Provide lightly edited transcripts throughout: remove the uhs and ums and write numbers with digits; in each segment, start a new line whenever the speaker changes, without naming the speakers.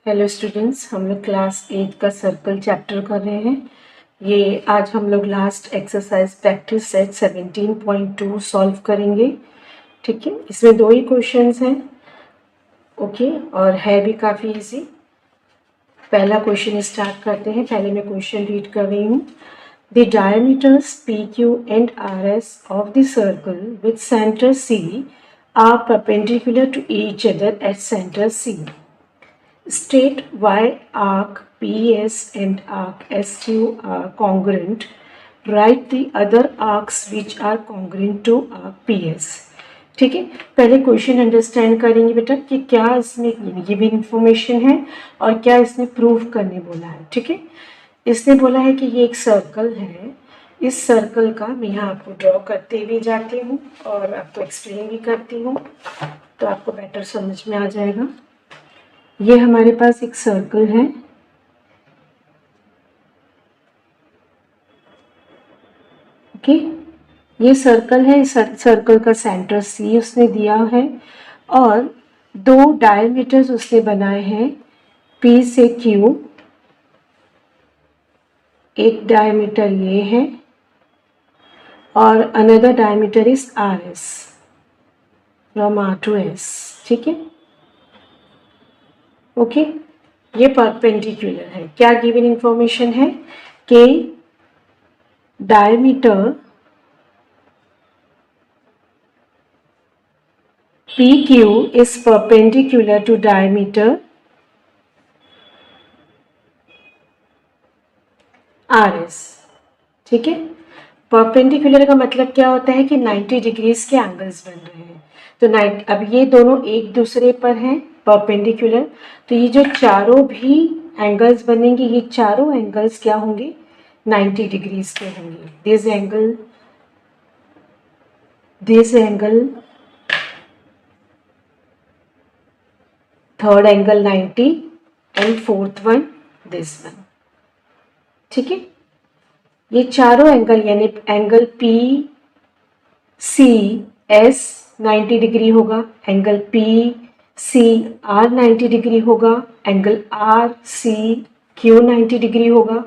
Hello students, हम लोग class 8 का सर्कल चैप्टर कर रहे हैं। ये आज हम लोग last exercise practice set 17.2 solve करेंगे। ठीक है, इसमें 2 ही क्वेश्चंस हैं। ओके, और है भी काफ़ी इजी। पहला क्वेश्चन स्टार्ट करते हैं। पहले मैं क्वेश्चन रीड कर रही हूँ। The diameters P Q and R S of the circle with centre C are perpendicular to each other at centre C. State why arc PS and arc SQ are congruent. Write the other arcs which are congruent to arc PS. ठीक है, पहले question understand करेंगे बेटा कि क्या इसमें given information है और क्या इसमें प्रूव करने बोला है। ठीक है, इसने बोला है कि ये एक सर्कल है। इस सर्कल का मैं यहाँ आपको ड्रॉ करते हुए जाती हूँ और आपको एक्सप्लेन भी करती हूँ, तो आपको बेटर समझ में आ जाएगा। ये हमारे पास एक सर्कल है। ओके, ये सर्कल है। सर्कल का सेंटर सी उसने दिया है और 2 डायमीटर्स उसने बनाए हैं पी से क्यू। एक डायमीटर ये है और another diameter is R S from R to S. ठीक है, ओके, ये परपेंडिकुलर है। क्या गिवन इंफॉर्मेशन है कि diameter PQ is perpendicular to diameter RS. ठीक है, परपेंडिकुलर का मतलब क्या होता है कि 90 डिग्रीज के एंगल्स बन रहे हैं। तो अब ये दोनों एक दूसरे पर हैं परपेंडिकुलर, तो ये जो चारों भी एंगल्स बनेंगे, ये चारों एंगल्स क्या होंगे, 90 डिग्रीज के होंगे। This angle third angle 90 and fourth one this one. ठीक है, ये चारों एंगल यानी angle P C S 90 degree होगा, angle P C R 90 degree होगा, angle R C Q 90 degree होगा,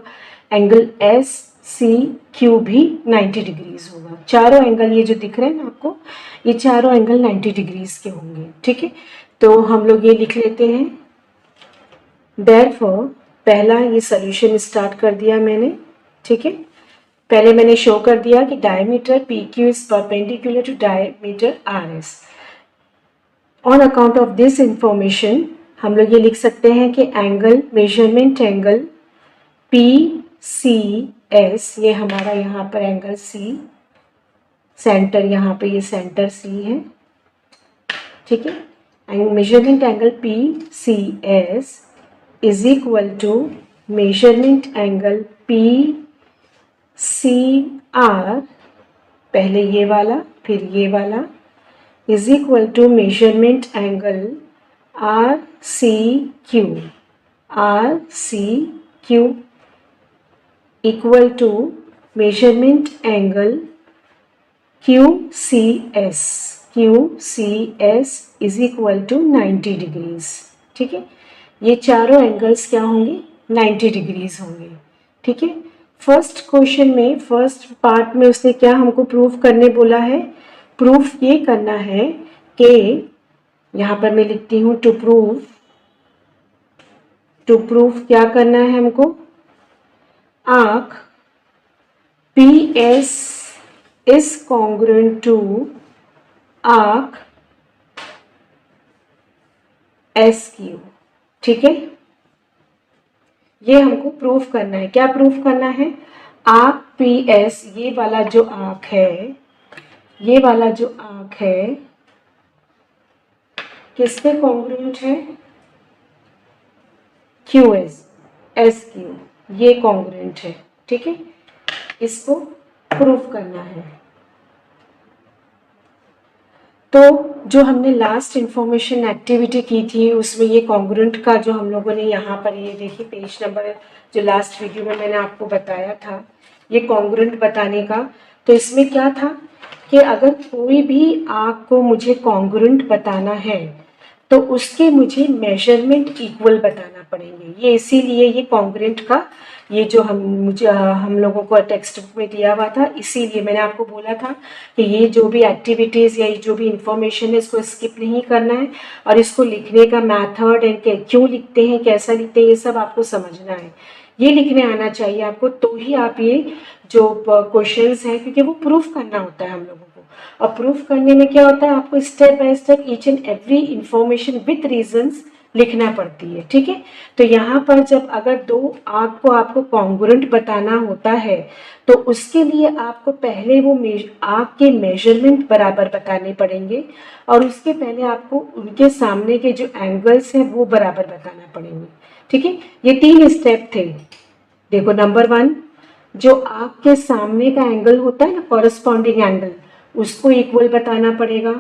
एंगल एस सी क्यू भी 90 डिग्रीज होगा। चारों एंगल ये जो दिख रहे हैं ना आपको, ये चारों एंगल 90 डिग्रीज के होंगे। ठीक है, तो हम लोग ये लिख लेते हैं। Therefore, पहला ये सॉल्यूशन स्टार्ट कर दिया मैंने। ठीक है, पहले मैंने शो कर दिया कि diameter PQ is perpendicular to diameter RS। On account of this information हम लोग ये लिख सकते हैं कि एंगल मेजरमेंट एंगल PCS, ये हमारा यहाँ पर एंगल C, सेंटर यहाँ पे ये सेंटर C है। ठीक है, and measurement angle PCS is equal to measurement angle PCR, पहले ये वाला फिर ये वाला, is equal to measurement angle RCQ equal to measurement angle QCS is equal to 90 degrees. ठीक है, ये चारों एंगल्स क्या होंगे, 90 डिग्रीज होंगे। ठीक है, फर्स्ट क्वेश्चन में फर्स्ट पार्ट में उसने क्या हमको प्रूफ करने बोला है। प्रूफ ये करना है कि यहाँ पर मैं लिखती हूँ टू प्रूफ क्या करना है हमको, arc PS is congruent to arc SQ। ठीक है, ये हमको प्रूफ करना है। क्या प्रूफ करना है, आर्क PS, ये वाला जो आर्क है किस पे कॉन्ग्रुएंट है, QS SQ, ये कॉन्ग्रुएंट है। ठीक है, इसको प्रूफ करना है। तो जो हमने लास्ट इंफॉर्मेशन एक्टिविटी की थी उसमें ये कॉन्ग्रुएंट का जो हम लोगों ने यहाँ पर ये देखिए पेज नंबर जो लास्ट वीडियो में मैंने आपको बताया था, ये कॉन्ग्रुएंट बताने का। तो इसमें क्या था कि अगर कोई भी आर्क को मुझे कॉन्ग्रुएंट बताना है तो उसके मुझे मेजरमेंट इक्वल बताना पड़ेंगे। ये इसीलिए ये कॉन्ग्रुएंट का ये जो हम लोगों को टेक्स्ट बुक में दिया हुआ था, इसीलिए मैंने आपको बोला था कि ये जो भी एक्टिविटीज़ या ये जो भी इंफॉर्मेशन है इसको स्किप नहीं करना है, और इसको लिखने का मेथड एंड क्यों लिखते हैं, कैसा लिखते हैं, ये सब आपको समझना है। ये लिखने आना चाहिए आपको, तो ही आप ये जो क्वेश्चंस हैं, क्योंकि वो प्रूफ करना होता है हम लोगों को, और प्रूफ करने में क्या होता है, आपको step by step each and every information with reasons लिखना पड़ती है। ठीक है, तो यहाँ पर जब अगर दो आर्क को आपको कॉन्ग्रुएंट बताना होता है, तो उसके लिए आपको पहले वो आर्क के मेजरमेंट बराबर बताने पड़ेंगे, और उसके पहले आपको उनके सामने के जो एंगल्स हैं वो बराबर बताना पड़ेंगे। ठीक है, ये 3 स्टेप थे। देखो, नंबर 1, जो आपके सामने का एंगल होता है ना, कॉरस्पॉन्डिंग एंगल, उसको इक्वल बताना पड़ेगा।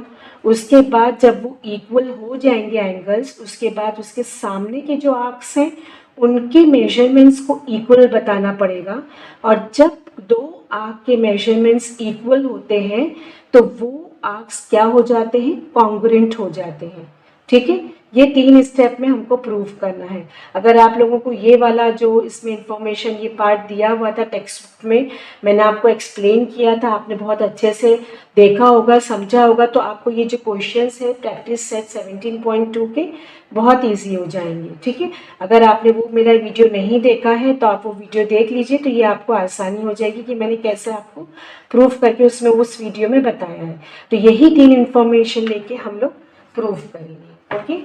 उसके बाद जब वो इक्वल हो जाएंगे एंगल्स, उसके बाद उसके सामने के जो आर्क्स हैं उनके मेजरमेंट्स को इक्वल बताना पड़ेगा, और जब दो आर्क के मेजरमेंट्स इक्वल होते हैं तो वो आर्क्स क्या हो जाते हैं, कॉन्ग्रुएंट हो जाते हैं। ठीक है, ये 3 स्टेप में हमको प्रूव करना है। अगर आप लोगों को ये वाला जो इसमें इंफॉर्मेशन ये पार्ट दिया हुआ था टेक्स्ट बुक में, मैंने आपको एक्सप्लेन किया था, आपने बहुत अच्छे से देखा होगा, समझा होगा, तो आपको ये जो क्वेश्चंस है प्रैक्टिस सेट 17.2 के बहुत इजी हो जाएंगे। ठीक है, अगर आपने वो मेरा वीडियो नहीं देखा है तो आप वो वीडियो देख लीजिए, तो ये आपको आसानी हो जाएगी कि मैंने कैसे आपको प्रूफ करके उसमें उस वीडियो में बताया है। तो यही 3 इंफॉर्मेशन लेके हम लोग प्रूफ करेंगे। ओके,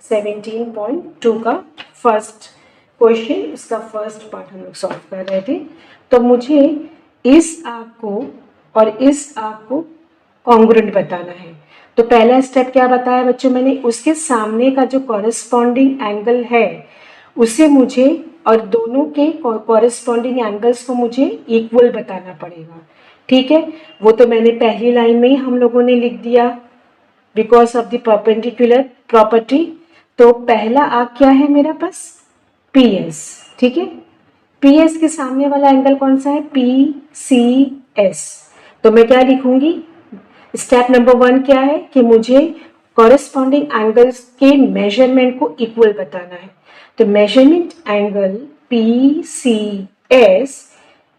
17.2 का फर्स्ट क्वेश्चन, इसका फर्स्ट पार्ट हम लोग सॉल्व कर रहे थे। तो मुझे इस आर्क को और इस आर्क को कॉन्ग्रुएंट बताना है। तो पहला स्टेप क्या बताया बच्चों मैंने, उसके सामने का जो कॉरेस्पॉन्डिंग एंगल है उसे मुझे, और दोनों के कॉरेस्पॉन्डिंग एंगल्स को मुझे इक्वल बताना पड़ेगा। ठीक है, वो तो मैंने पहली लाइन में ही हम लोगों ने लिख दिया, because of the perpendicular property. तो पहला आर्क क्या है मेरा पास, पी एस। ठीक है, पी एस के सामने वाला एंगल कौन सा है, पी सी एस। तो मैं क्या लिखूंगी, स्टेप नंबर 1 क्या है कि मुझे कॉरेस्पॉन्डिंग एंगल्स के मेजरमेंट को इक्वल बताना है। तो measurement angle P C S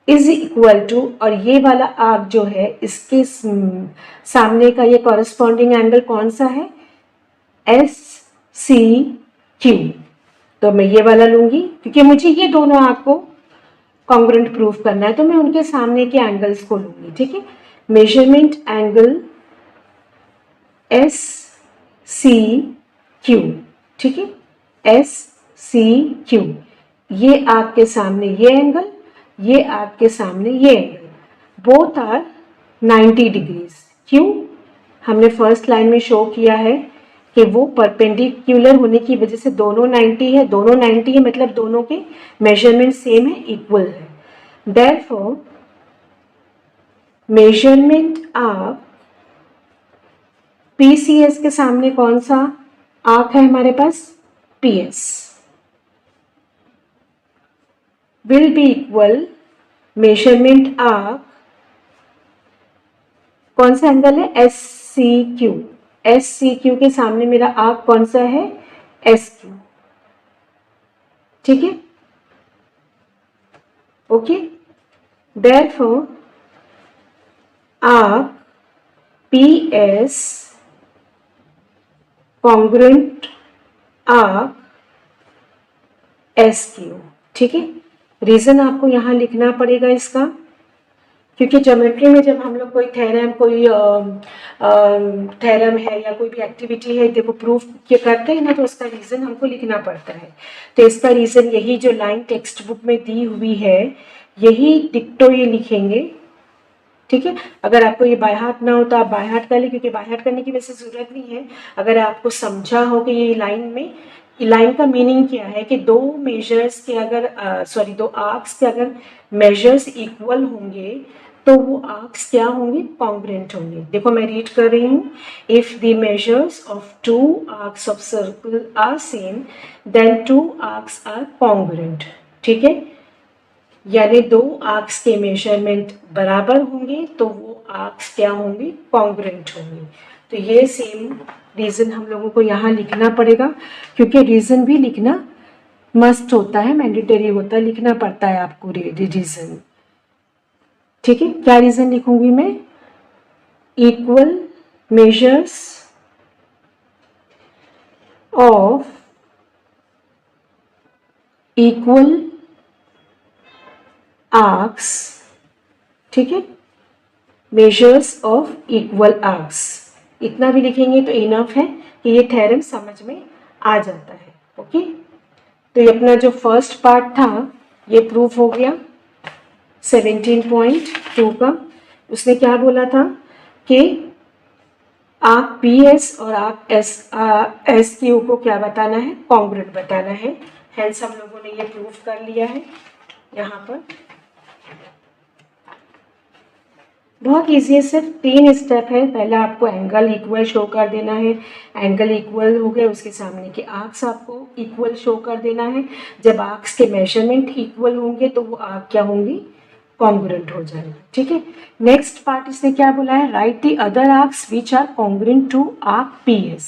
is equal to, और ये वाला आर्क जो है इसके सामने का ये कॉरेस्पॉन्डिंग एंगल कौन सा है, एस सी क्यू। तो मैं ये वाला लूंगी क्योंकि मुझे ये दोनों आर्क को कॉन्ग्रुएंट प्रूफ करना है, तो मैं उनके सामने के एंगल्स को लूंगी। ठीक है, measurement angle S C Q. ठीक है, एस सी क्यू, ये आर्क के सामने ये एंगल, ये आर्क के सामने ये एंगल, बोथ आर 90 डिग्रीज। क्यों, हमने फर्स्ट लाइन में शो किया है कि वो परपेंडिकुलर होने की वजह से दोनों 90 है, दोनों 90 है मतलब दोनों के मेजरमेंट सेम है, इक्वल है। देयरफॉर मेजरमेंट ऑफ पीसीएस के सामने कौन सा आर्क है हमारे पास, PS, will be equal measurement of कौन सा एंगल है, S C Q. S C Q के सामने मेरा आर्क कौन सा है, एस क्यू। ठीक है, okay. Therefore arc P S congruent arc S Q. ठीक है, रीजन आपको यहां लिखना पड़ेगा इसका, क्योंकि ज्योमेट्री में जब हम लोग कोई थ्योरम है या कोई भी एक्टिविटी है, देखो प्रूफ करते हैं ना, तो उसका रीजन हमको लिखना पड़ता है। तो इसका रीजन यही जो लाइन टेक्स्ट बुक में दी हुई है यही डिक्टो ये लिखेंगे। ठीक है, अगर आपको ये बाय हार्ट ना हो तो आप बाय हार्ट कर ले, क्योंकि बाय हार्ट करने की वैसे जरूरत नहीं है। अगर आपको समझा हो कि ये लाइन का मीनिंग क्या है कि दो मेजर्स के अगर दो आर्क्स के अगर मेजर्स इक्वल होंगे तो वो आर्क्स क्या होंगे, कॉन्ग्रुएंट होंगे। देखो मैं रीड कर रही हूँ, if the measures of 2 arcs of circle are same then 2 arcs are congruent. ठीक है, यानी 2 आर्क्स के मेजरमेंट बराबर होंगे तो वो आर्क्स क्या होंगे, कॉन्ग्रुएंट होंगे। तो ये सेम रीज़न हम लोगों को यहाँ लिखना पड़ेगा, क्योंकि रीज़न भी लिखना मस्ट होता है, मैंडेटरी होता है, लिखना पड़ता है आपको रीज़न। ठीक है, क्या रीज़न लिखूंगी मैं? Equal measures of equal arcs, ठीक है, मेजर्स ऑफ इक्वल आर्क्स, इतना भी लिखेंगे तो इनफ है कि ये थ्योरम समझ में आ जाता है। ओके, तो ये अपना जो फर्स्ट पार्ट था ये प्रूफ हो गया 17.2 का। उसने क्या बोला था कि आर्क पी एस और आर्क एस क्यू को क्या बताना है? कॉन्ग्रुएंट बताना है। हेंस हम लोगों ने ये प्रूफ कर लिया है। यहाँ पर बहुत इजी है, सिर्फ 3 स्टेप है। पहला आपको एंगल इक्वल शो कर देना है, एंगल इक्वल हो गया, उसके सामने के आर्क्स आपको इक्वल शो कर देना है। जब आर्क्स के मेजरमेंट इक्वल होंगे तो वो आर्क क्या होंगी? कॉन्ग्रुएंट हो जाएगा। ठीक है, नेक्स्ट पार्ट इसने क्या बोला है? Write the other arcs which are congruent to arc P S.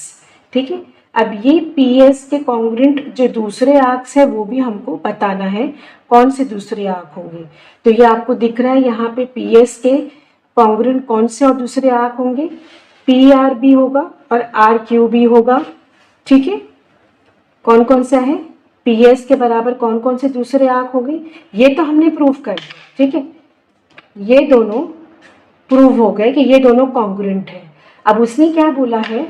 ठीक है, अब ये पी एस के कॉन्ग्रुएंट जो दूसरे आर्क्स है वो भी हमको बताना है, कौन से दूसरे आर्क होंगे। तो ये आपको दिख रहा है यहाँ पे पी एस के कॉन्ग्रुएंट कौन से और दूसरे आर्क होंगे? पी आर भी होगा और आर क्यू भी होगा। ठीक है, कौन कौन सा है? पी एस के बराबर कौन कौन से दूसरे आर्क होंगे? ये तो हमने प्रूफ कर दिया। ठीक है, ये दोनों प्रूव हो गए कि ये दोनों कॉन्ग्रुएंट है। अब उसने क्या बोला है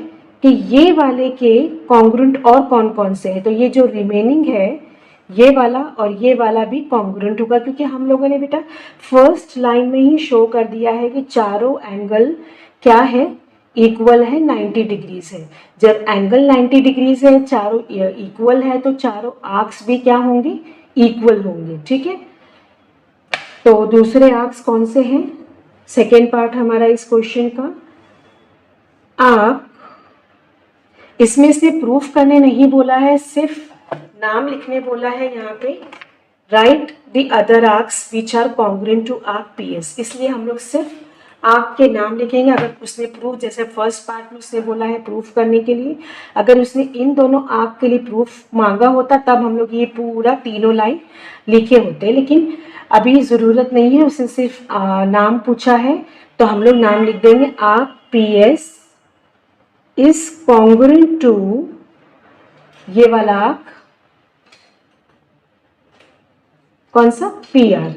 कि ये वाले के कॉन्ग्रुएंट और कौन कौन से हैं? तो ये जो रिमेनिंग है ये वाला और ये वाला भी कॉन्ग्रुएंट होगा, क्योंकि हम लोगों ने बेटा फर्स्ट लाइन में ही शो कर दिया है कि चारों एंगल क्या है? इक्वल है, 90 डिग्रीज है। जब एंगल 90 डिग्रीज है, चारों इक्वल है, तो चारों आर्क्स भी क्या होंगे? इक्वल होंगे। ठीक है, तो दूसरे आर्क्स कौन से हैं? सेकेंड पार्ट हमारा इस क्वेश्चन का। आप इसमें इसने प्रूफ करने नहीं बोला है, सिर्फ नाम लिखने बोला है यहाँ पे। Write the other arcs which are congruent to arc P S, इसलिए हम लोग सिर्फ आर्क के नाम लिखेंगे। अगर उसने प्रूफ, जैसे फर्स्ट पार्ट में उसने बोला है प्रूफ करने के लिए, अगर उसने इन दोनों आर्क के लिए प्रूफ मांगा होता तब हम लोग ये पूरा तीनों लाइन लिखे होते, लेकिन अभी ज़रूरत नहीं है। उसने सिर्फ नाम पूछा है तो हम लोग नाम लिख देंगे। Arc P S is congruent to ये वाला आर्क, कौन सा? P R.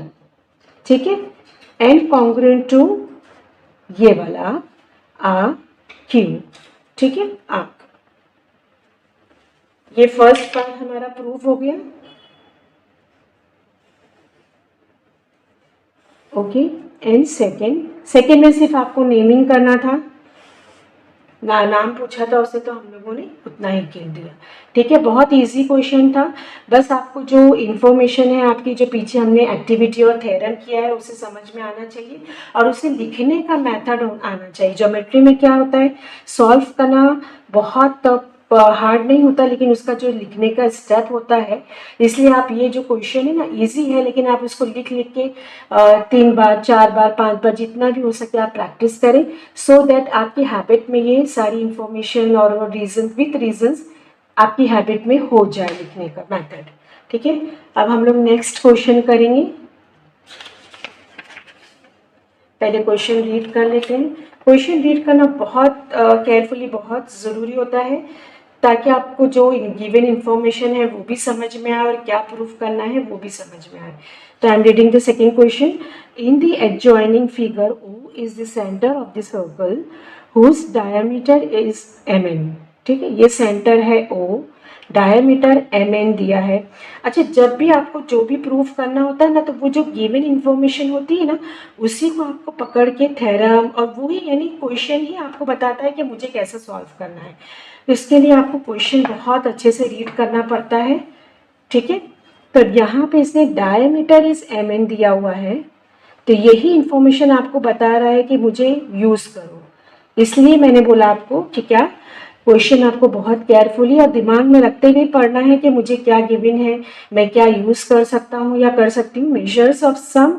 ठीक है, एंड कॉन्ग्रुएंट टू ये वाला आर्क क्यू। ठीक है, आर्क। ये फर्स्ट पार्ट हमारा प्रूफ हो गया। ओके, एंड सेकेंड में सिर्फ आपको नेमिंग करना था, नाम पूछा था उससे, तो हम लोगों ने उतना ही गिन दिया। ठीक है, बहुत इजी क्वेश्चन था। बस आपको जो इन्फॉर्मेशन है आपकी, जो पीछे हमने एक्टिविटी और थ्योरम किया है, उसे समझ में आना चाहिए और उसे लिखने का मेथड आना चाहिए। ज्योमेट्री में क्या होता है, सॉल्व करना बहुत हार्ड नहीं होता, लेकिन उसका जो लिखने का स्टेप होता है, इसलिए आप ये जो क्वेश्चन है ना इजी है, लेकिन आप इसको लिख के 3 बार 4 बार 5 बार जितना भी हो सके आप प्रैक्टिस करें, सो दैट आपकी हैबिट में ये सारी इंफॉर्मेशन और रीजन विथ रीजंस आपकी हैबिट में हो जाए लिखने का मेथड। ठीक है, अब हम लोग नेक्स्ट क्वेश्चन करेंगे। पहले क्वेश्चन रीड कर लेते हैं। क्वेश्चन रीड करना बहुत केयरफुली बहुत ज़रूरी होता है, ताकि आपको जो गिवन इंफॉर्मेशन है वो भी समझ में आए और क्या प्रूफ करना है वो भी समझ में आए। तो I am reading the second question. In the adjoining figure O is the centre of the circle whose diameter is mm। ठीक है, ये सेंटर है O, डायमीटर mm दिया है। अच्छा, जब भी आपको जो भी प्रूफ करना होता है ना, तो वो जो गिवन इंफॉर्मेशन होती है ना, उसी को आपको पकड़ के थ्योरम और वो ही यानी क्वेश्चन ही आपको बताता है कि मुझे कैसे सॉल्व करना है। इसके लिए आपको क्वेश्चन बहुत अच्छे से रीड करना पड़ता है। ठीक है, तो यहाँ पे इसने डायमीटर इज mm दिया हुआ है, तो यही इंफॉर्मेशन आपको बता रहा है कि मुझे यूज़ करो। इसलिए मैंने बोला आपको कि क्या क्वेश्चन आपको बहुत केयरफुली और दिमाग में रखते हुए पढ़ना है कि मुझे क्या गिवन है, मैं क्या यूज़ कर सकता हूँ या कर सकती हूँ। Measures of some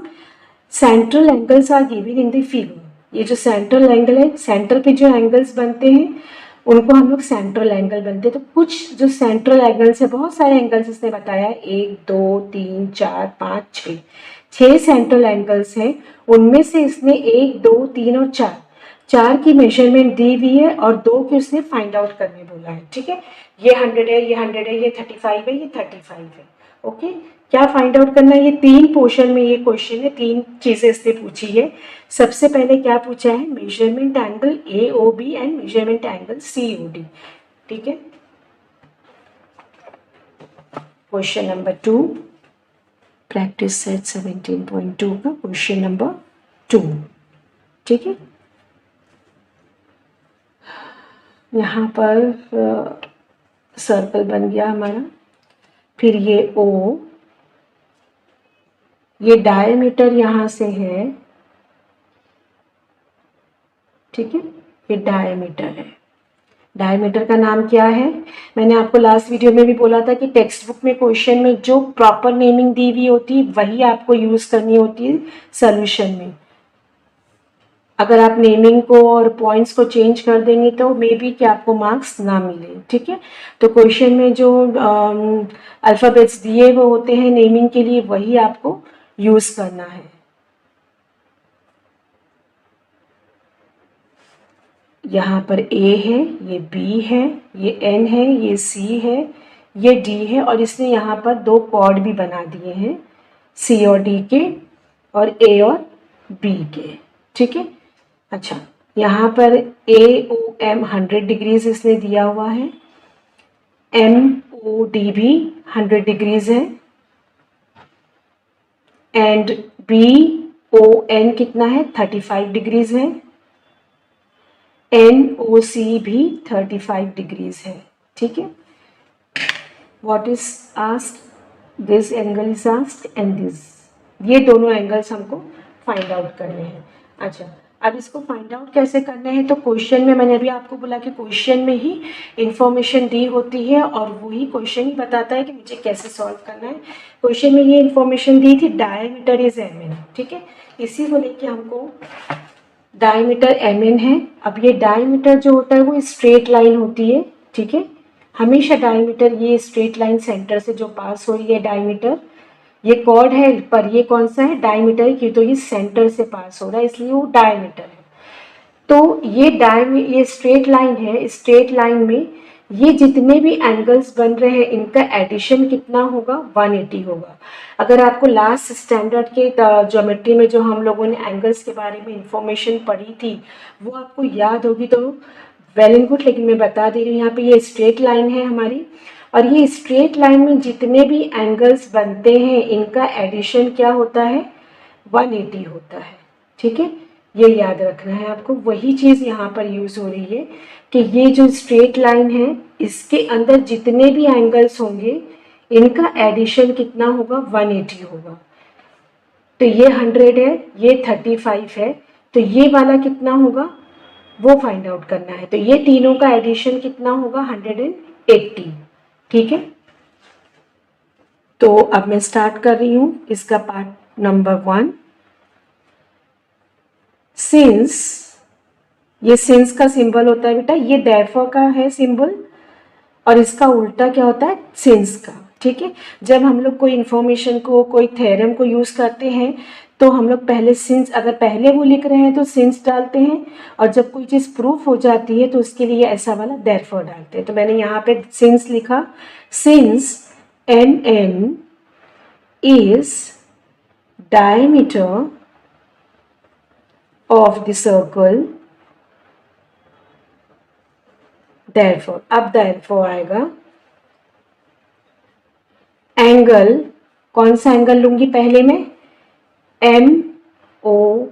central angles are given in the figure, ये जो सेंट्रल एंगल है, सेंटर पे जो एंगल्स बनते हैं उनको हम लोग सेंट्रल एंगल बनते हैं। तो कुछ जो सेंट्रल एंगल्स है, बहुत सारे एंगल्स इसने बताया, 1 2 3 4 5 6 सेंट्रल एंगल्स हैं। उनमें से इसने 1 2 3 और 4 की मेजरमेंट दी हुई है और 2 की उसने फाइंड आउट करने बोला है। ठीक है, ये 100 है, ये 100 है, ये 35 है, ये 35 है। ओके, क्या फाइंड आउट करना है? ये 3 पोर्शन में ये क्वेश्चन है, 3 चीजें इसने पूछी है। सबसे पहले क्या पूछा है? Measurement angle AOB and measurement angle COD। ठीक है, क्वेश्चन नंबर 2, प्रैक्टिस सेट 17.2 का क्वेश्चन नंबर 2। ठीक है, यहाँ पर सर्कल बन गया हमारा, फिर ये O, ये डायमीटर यहाँ से है। ठीक है, ये डायमीटर है। डायमीटर का नाम क्या है? मैंने आपको लास्ट वीडियो में भी बोला था कि टेक्स्ट बुक में क्वेश्चन में जो प्रॉपर नेमिंग दी हुई होती है वही आपको यूज करनी होती है सॉल्यूशन में। अगर आप नेमिंग को और पॉइंट्स को चेंज कर देंगे तो मे बी कि आपको मार्क्स ना मिले। ठीक है, तो क्वेश्चन में जो अल्फाबेट्स दिए हुए होते हैं नेमिंग के लिए वही आपको यूज करना है। यहाँ पर A है, ये B है, ये N है, ये C है, ये D है और इसने यहाँ पर 2 कॉर्ड भी बना दिए हैं, C और D के और A और B के। ठीक है, अच्छा, यहाँ पर AOM 100 डिग्रीज इसने दिया हुआ है, MOD भी 100 डिग्रीज है एंड BON कितना है? 35 डिग्रीज है। NOC भी 35 डिग्रीज है। ठीक है, what is asked? This angle is asked and this, ये दोनों एंगल्स हमको फाइंड आउट करने हैं। अच्छा, अब इसको फाइंड आउट कैसे करना है? तो क्वेश्चन में मैंने अभी आपको बोला कि क्वेश्चन में ही इंफॉर्मेशन दी होती है और वही क्वेश्चन ही बताता है कि मुझे कैसे सॉल्व करना है। क्वेश्चन में ये इंफॉर्मेशन दी थी, डायमीटर इज MN। ठीक है, इसी को लेके हमको डायमीटर MN है। अब ये डायमीटर जो होता है वो स्ट्रेट लाइन होती है। ठीक है, हमेशा डायमीटर ये स्ट्रेट लाइन सेंटर से जो पास हो रही है डायमीटर, ये कॉर्ड है पर ये कौन सा है? डायमीटर की, तो ये सेंटर से पास हो रहा है इसलिए वो डायमीटर है। तो ये स्ट्रेट लाइन है, स्ट्रेट लाइन में ये जितने भी एंगल्स बन रहे हैं इनका एडिशन कितना होगा? 180 होगा। अगर आपको लास्ट स्टैंडर्ड के ज्योमेट्री में जो हम लोगों ने एंगल्स के बारे में इंफॉर्मेशन पढ़ी थी वो आपको याद होगी तो वेल एंड गुड, लेकिन मैं बता दे रही हूँ यहाँ पे ये स्ट्रेट लाइन है हमारी और ये स्ट्रेट लाइन में जितने भी एंगल्स बनते हैं इनका एडिशन क्या होता है? 180 होता है। ठीक है, ये याद रखना है आपको। वही चीज़ यहाँ पर यूज़ हो रही है कि ये जो स्ट्रेट लाइन है इसके अंदर जितने भी एंगल्स होंगे इनका एडिशन कितना होगा? 180 होगा। तो ये 100 है, ये 35 है, तो ये वाला कितना होगा वो फाइंड आउट करना है। तो ये तीनों का एडिशन कितना होगा? 180। ठीक है, तो अब मैं स्टार्ट कर रही हूँ इसका पार्ट नंबर 1। सिंस, ये सिंस का सिंबल होता है बेटा, ये देयरफॉर का है सिंबल और इसका उल्टा क्या होता है? सिंस का। ठीक है, जब हम लोग कोई इंफॉर्मेशन को, कोई थ्योरम को यूज करते हैं तो हम लोग पहले सिंस, अगर पहले वो लिख रहे हैं तो सिंस डालते हैं और जब कोई चीज़ प्रूफ हो जाती है तो उसके लिए ऐसा वाला देयरफॉर डालते हैं। तो मैंने यहाँ पे सिंस लिखा, since MN is diameter of the circle, therefore, अब therefore आएगा, एंगल, कौन सा एंगल लूंगी पहले में? MOA,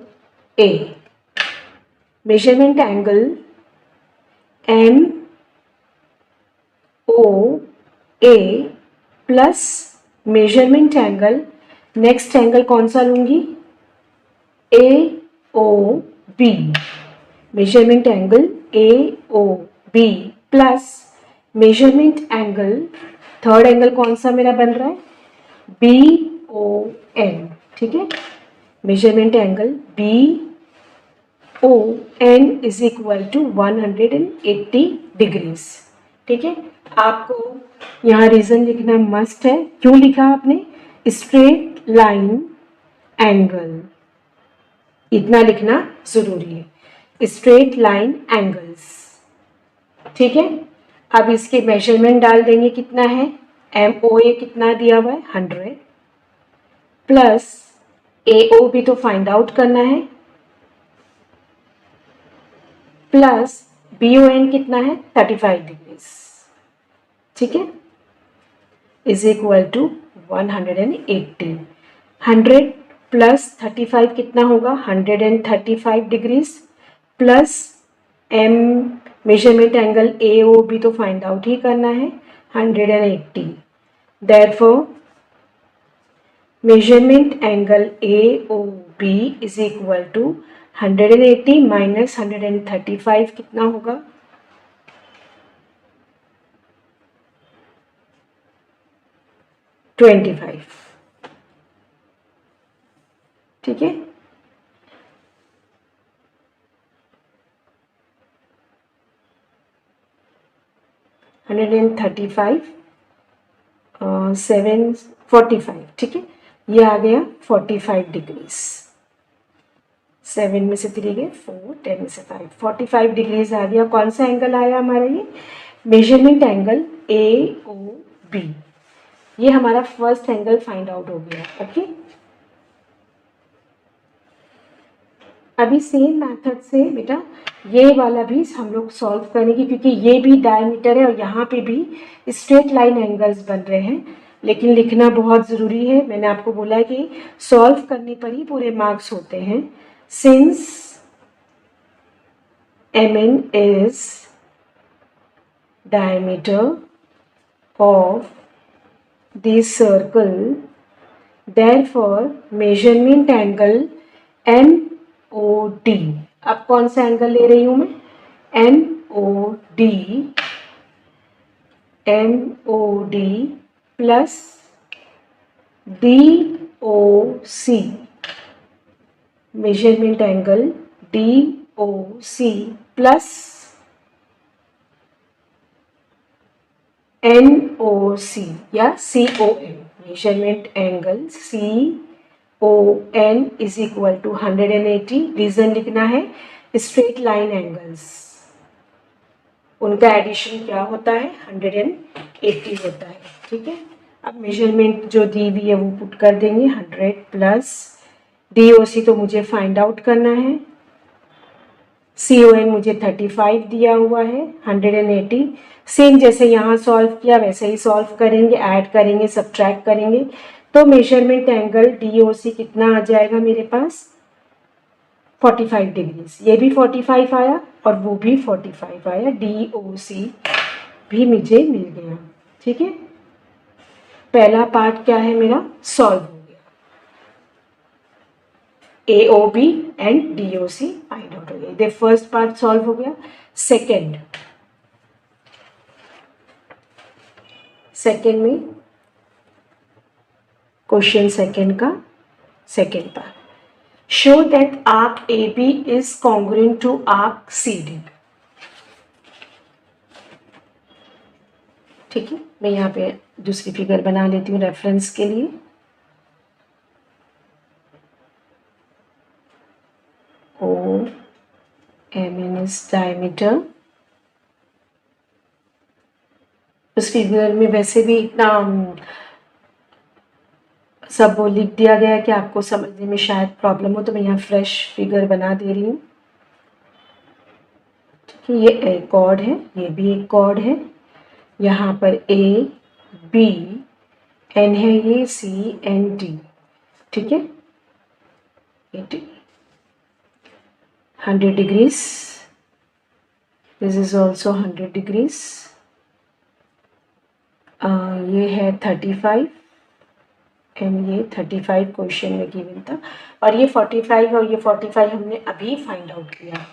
measurement angle MOA plus measurement angle, next angle कौन सा लूंगी? AOB, measurement angle AOB plus measurement angle, third angle कौन सा मेरा बन रहा है? BON। ठीक है, measurement angle BON O N is equal to 180 degrees. ठीक है, आपको यहाँ रीजन लिखना मस्ट है। क्यों लिखा आपने? स्ट्रेट लाइन एंगल, इतना लिखना जरूरी है, स्ट्रेट लाइन एंगल्स। ठीक है, अब इसके मेजरमेंट डाल देंगे, कितना है? एम ओ ए कितना दिया हुआ है? 100 प्लस ए ओ भी तो फाइंड आउट करना है, प्लस बी ओ एन कितना है? 35 डिग्रीज। ठीक है, इज इक्वल टू 180। 100 प्लस 35 कितना होगा? 135 degrees plus M measurement angle A O भी तो फाइंड आउट ही करना है, 180। Therefore measurement angle A O B is equal to 180 minus 135 कितना होगा? 25। ठीक है, हंड्रेड एंड 35 745। ठीक है, ये आ गया 45 डिग्रीज। 7 में से 3 गए 4, 10 में से 5, 45 डिग्रीज आ गया। कौन सा एंगल आया हमारा? ये measurement angle A O B, ये हमारा फर्स्ट एंगल फाइंड आउट हो गया। ओके, अभी सेम मेथड से बेटा ये वाला भी हम लोग सॉल्व करेंगे, क्योंकि ये भी डायमीटर है और यहाँ पे भी स्ट्रेट लाइन एंगल्स बन रहे हैं, लेकिन लिखना बहुत ज़रूरी है। मैंने आपको बोला है कि सॉल्व करने पर ही पूरे मार्क्स होते हैं। Since M N is diameter of the circle, therefore measurement angle MOD, अब कौन सा एंगल ले रही हूं मैं? MOD plus DOC, measurement angle DOC plus NOC या CON, measurement angle CON is equal to 180। Reason लिखना है, स्ट्रेट लाइन एंगल्स, उनका एडिशन क्या होता है? 180 होता है। ठीक है, अब मेजरमेंट जो दी हुई है वो पुट कर देंगे, 100 प्लस DOC तो मुझे फाइंड आउट करना है, CON मुझे 35 दिया हुआ है, 180। सेम जैसे यहाँ सॉल्व किया वैसे ही सॉल्व करेंगे, ऐड करेंगे, सब्ट्रैक्ट करेंगे, तो मेजरमेंट एंगल DOC कितना आ जाएगा मेरे पास? 45 डिग्रीज। ये भी 45 आया और वो भी 45 आया, DOC भी मुझे मिल गया। ठीक है, पहला पार्ट क्या है मेरा? सॉल्व हो गया, AOB and DOC find out हो गया। ये फर्स्ट पार्ट सॉल्व हो गया। सेकेंड में क्वेश्चन सेकेंड का second part, show that arc AB is congruent to arc CD। ठीक है, मैं यहाँ पे दूसरी फिगर बना लेती हूँ रेफरेंस के लिए। OMN is diameter। उस फिगर में वैसे भी इतना सब वो लिख दिया गया है कि आपको समझने में शायद प्रॉब्लम हो, तो मैं यहाँ फ्रेश फिगर बना दे रही हूँ। ठीक है, ये एक कॉर्ड है, ये भी एक कॉर्ड है, यहाँ पर A B N है, ये C N D। ठीक है, 100 degrees, this is also 100 degrees, ये है 35 एंड ये 35 क्वेश्चन में गिवन था, और ये 45 और ये 45 हमने अभी फाइंड आउट किया।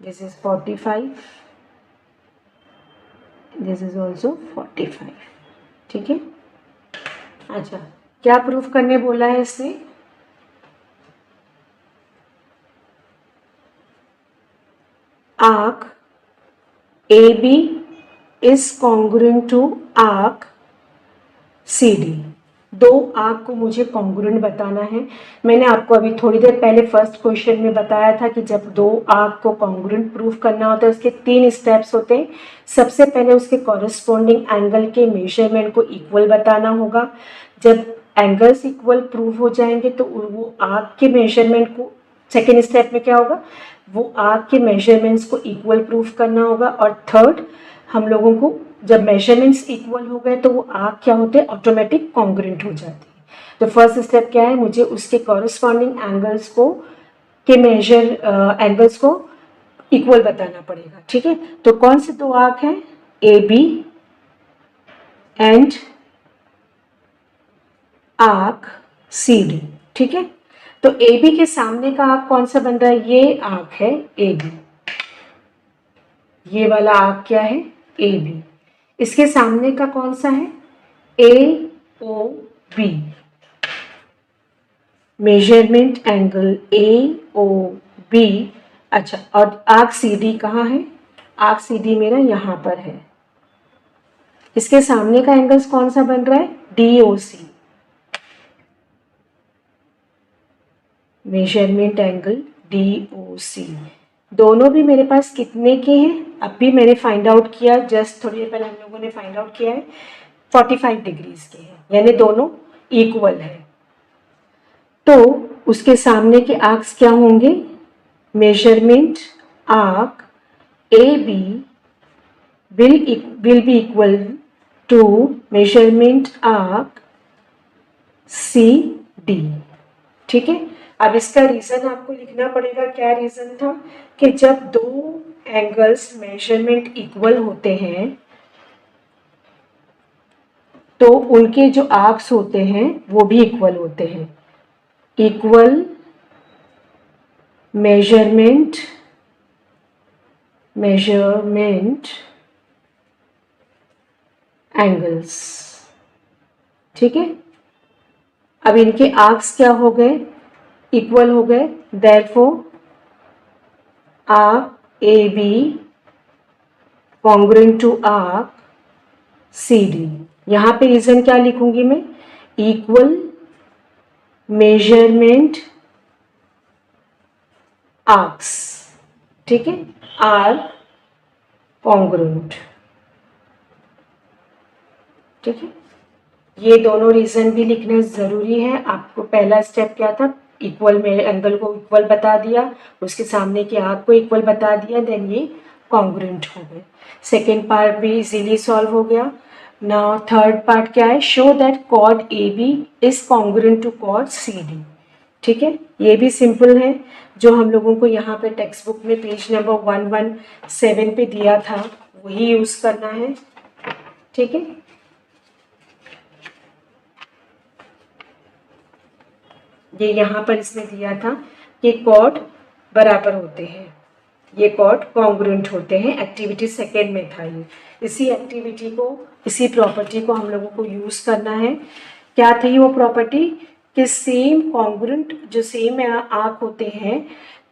This is 45, this is also 45। ठीक है, अच्छा क्या प्रूफ करने बोला है इसने? arc AB is congruent to arc CD। दो आर्क को मुझे कॉन्ग्रुएंट बताना है। मैंने आपको अभी थोड़ी देर पहले फर्स्ट क्वेश्चन में बताया था कि जब दो आर्क को कॉन्ग्रुएंट प्रूफ करना होता है उसके 3 स्टेप्स होते हैं। सबसे पहले उसके कॉरेस्पॉन्डिंग एंगल के मेजरमेंट को इक्वल बताना होगा। जब एंगल्स इक्वल प्रूफ हो जाएंगे तो वो आर्क के मेजरमेंट को, सेकेंड स्टेप में क्या होगा, वो आर्क के मेजरमेंट्स को इक्वल प्रूफ करना होगा। और थर्ड, हम लोगों को जब मेजरमेंट्स इक्वल हो गए तो वो आर्क क्या होते हैं, ऑटोमेटिक कॉन्ग्रुएंट हो जाते हैं। तो फर्स्ट स्टेप क्या है, मुझे उसके कॉरेस्पॉन्डिंग एंगल्स को के एंगल्स को इक्वल बताना पड़ेगा। ठीक है, तो कौन से दो आर्क हैं, A B and arc C D. ठीक है, तो ए बी के सामने का आर्क कौन सा बन रहा है, ये आर्क है ए बी। ये वाला आर्क क्या है, ए बी। इसके सामने का कौन सा है, A O B. Measurement angle A O B. अच्छा, और आर्क सी डी कहाँ है, आर्क सी डी मेरा यहां पर है। इसके सामने का एंगल्स कौन सा बन रहा है, डी ओ सी। मेजरमेंट एंगल डी ओ सी। दोनों भी मेरे पास कितने के हैं, अब भी मैंने फाइंड आउट किया, जस्ट थोड़ी देर पहले हम लोगों ने फाइंड आउट किया है, 45 डिग्रीज के हैं, यानी दोनों इक्वल है। तो उसके सामने के आर्क्स क्या होंगे, measurement arc A B will be equal to measurement arc C D. ठीक है, अब इसका रीजन आपको लिखना पड़ेगा। क्या रीजन था कि जब दो एंगल्स मेजरमेंट इक्वल होते हैं तो उनके जो आर्क्स होते हैं वो भी इक्वल होते हैं। Equal measurement angles. ठीक है, अब इनके आर्क्स क्या हो गए, इक्वल हो गए। Therefore arc A B congruent to arc C D. यहां पे रीजन क्या लिखूंगी मैं, इक्वल मेजरमेंट आर्क्स। ठीक है, आर कॉन्ग्रुएंट। ठीक है, ये दोनों रीजन भी लिखना जरूरी है। आपको पहला स्टेप क्या था, इक्वल में एंगल को इक्वल बता दिया, उसके सामने के आर्क को इक्वल बता दिया, देन ये कॉन्ग्रुएंट हो गए। सेकेंड पार्ट भी इजीली सॉल्व हो गया। नाउ थर्ड पार्ट क्या है, show that chord A B is congruent to chord C D. ठीक है, ये भी सिंपल है, जो हम लोगों को यहाँ पे टेक्स्ट बुक में पेज नंबर 117 पे दिया था वही यूज करना है। ठीक है, ये यहाँ पर इसमें दिया था कि कॉर्ड बराबर होते हैं, ये कॉर्ड कॉन्ग्रुएंट होते हैं। एक्टिविटी सेकेंड में था ये। इसी एक्टिविटी को, इसी प्रॉपर्टी को हम लोगों को यूज करना है। क्या थी वो प्रॉपर्टी, कि सेम कॉन्ग्रुएंट, जो सेम आर्क होते हैं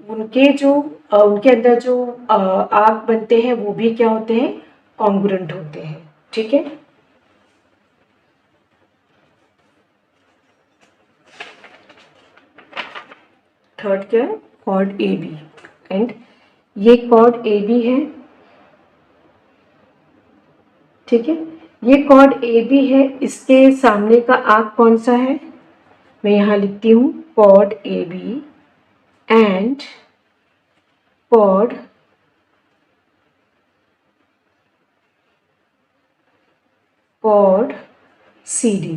उनके जो उनके अंदर जो आर्क बनते हैं वो भी क्या होते हैं, कॉन्ग्रुएंट होते हैं। ठीक है, थर्ड क्या है, कॉर्ड ए बी। एंड ये कॉर्ड ए बी है। ठीक है, ये कॉर्ड ए बी है, इसके सामने का आर्क कौन सा है, मैं यहां लिखती हूं, chord A B and chord C D.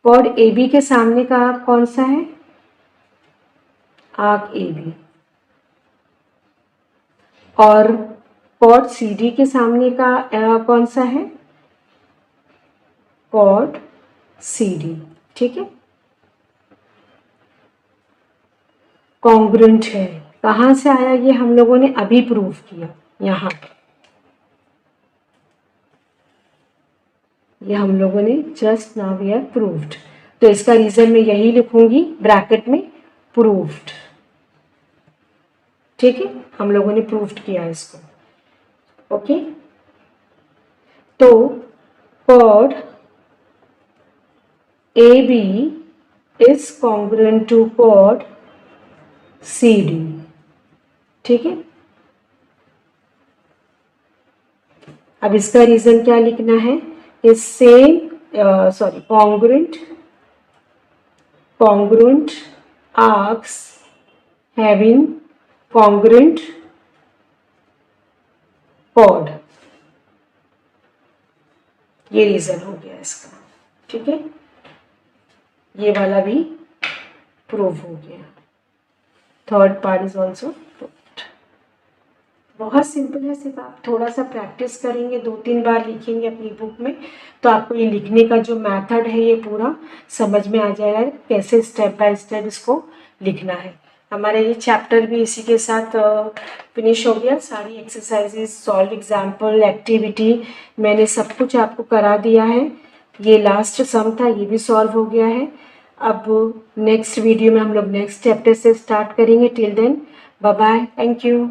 Chord A B के सामने का आर्क कौन सा है, आर्क ए बी। और कॉर्ड सी डी के सामने का कौन सा है, कॉर्ड सी डी। ठीक है, कॉन्ग्रुएंट है। कहां से आया, ये हम लोगों ने अभी प्रूव किया, यहां ये हम लोगों ने just now we have proved. तो इसका रीजन मैं यही लिखूंगी ब्रैकेट में, प्रूव्ड। ठीक है, हम लोगों ने प्रूव्ड किया इसको। ओके, तो chord AB is congruent to chord CD। ठीक है, अब इसका रीजन क्या लिखना है, is same sorry congruent arcs having congruent chord, ये रीजन हो गया इसका। ठीक है, ये वाला भी प्रूव हो गया। Third part is also proved. बहुत सिंपल है, सिर्फ आप थोड़ा सा प्रैक्टिस करेंगे, 2-3 बार लिखेंगे अपनी बुक में, तो आपको ये लिखने का जो मेथड है ये पूरा समझ में आ जाएगा, कैसे स्टेप बाय स्टेप इसको लिखना है। हमारा ये चैप्टर भी इसी के साथ फिनिश हो गया। सारी एक्सरसाइजेज, सॉल्व एग्जाम्पल, एक्टिविटी मैंने सब कुछ आपको करा दिया है। ये लास्ट सम था, ये भी सॉल्व हो गया है। अब नेक्स्ट वीडियो में हम लोग नेक्स्ट चैप्टर से स्टार्ट करेंगे। Till then bye bye, thank you.